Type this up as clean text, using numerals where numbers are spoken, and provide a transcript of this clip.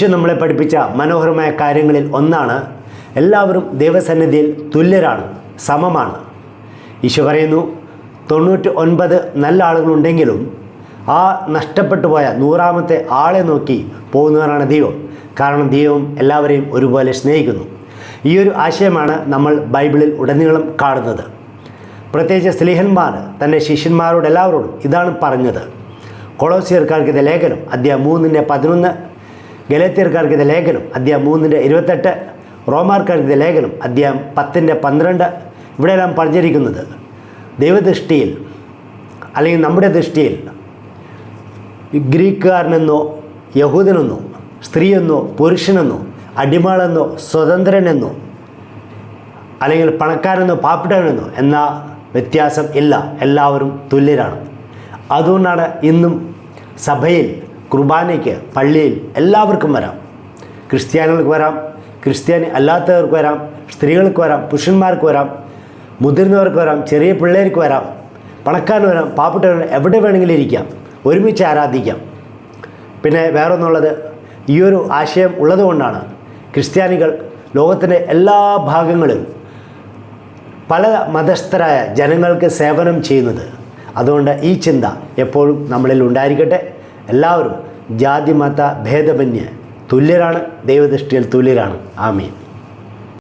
ഈശോ നമ്മളെ പഠിപ്പിച്ച മനോഹരമായ കാര്യങ്ങളിൽ ഒന്നാണ് എല്ലാവരും ദൈവസന്നിധിയിൽ തുല്യരാണ്, സമമാണ്. ഈശോ പറയുന്നു 99 നല്ല ആളുകളുണ്ടെങ്കിലും ആ നഷ്ടപ്പെട്ടു പോയ 100ാമത്തെ ആളെ നോക്കി പോകുന്നവരാണ് ദൈവം. കാരണം ദൈവം എല്ലാവരെയും ഒരുപോലെ സ്നേഹിക്കുന്നു. ഈ ഒരു ആശയമാണ് നമ്മൾ ബൈബിളിൽ ഉടനീളം കാണുന്നത്. പ്രത്യേകിച്ച് സ്ലീഹന്മാർ തൻ്റെ ശിഷ്യന്മാരോട് എല്ലാവരോടും ഇതാണ് പറഞ്ഞത്. കൊളോസ്യർക്കാർക്കിത് ലേഖനം അധ്യായം 3:11, ഗലാത്യർക്കാർക്കിത് ലേഖനം അധ്യായം 3:28, റോമാർക്കാർക്കിത് ലേഖനം അധ്യായം 10:12. ഇവിടെയെല്ലാം പറഞ്ഞിരിക്കുന്നത് ദൈവദൃഷ്ടിയിൽ അല്ലെങ്കിൽ നമ്മുടെ ദൃഷ്ടിയിൽ ഗ്രീക്കുകാരനെന്നോ യഹൂദനെന്നോ സ്ത്രീയെന്നോ പുരുഷനെന്നോ അടിമകളെന്നോ സ്വതന്ത്രനെന്നോ അല്ലെങ്കിൽ പണക്കാരെന്നോ പാവപ്പെട്ടവനെന്നോ എന്ന വ്യത്യാസം ഇല്ല. എല്ലാവരും തുല്യരാണ്. അതുകൊണ്ടാണ് ഇന്നും സഭയിൽ കുർബാനയ്ക്ക് പള്ളിയിൽ എല്ലാവർക്കും വരാം. ക്രിസ്ത്യാനികൾക്ക് വരാം, ക്രിസ്ത്യാനി അല്ലാത്തവർക്ക് വരാം, സ്ത്രീകൾക്ക് വരാം, പുരുഷന്മാർക്ക് വരാം, മുതിർന്നവർക്ക് വരാം, ചെറിയ പിള്ളേർക്ക് വരാം, പണക്കാരന് വരാം, പാവപ്പെട്ടവർ എവിടെ വേണമെങ്കിലും ഇരിക്കാം, ഒരുമിച്ച് ആരാധിക്കാം. പിന്നെ വേറൊന്നുള്ളത്, ഈ ഒരു ആശയം ഉള്ളതുകൊണ്ടാണ് ക്രിസ്ത്യാനികൾ ലോകത്തിൻ്റെ എല്ലാ ഭാഗങ്ങളിലും പല മതസ്ഥരായ ജനങ്ങൾക്ക് സേവനം ചെയ്യുന്നത്. അതുകൊണ്ട് ഈ ചിന്ത എപ്പോഴും നമ്മളിൽ ഉണ്ടായിരിക്കട്ടെ. എല്ലാവരും ജാതി മത ഭേദമന്യേ തുല്യരാണ്, ദൈവദൃഷ്ടിയിൽ തുല്യരാണ്. ആമീൻ.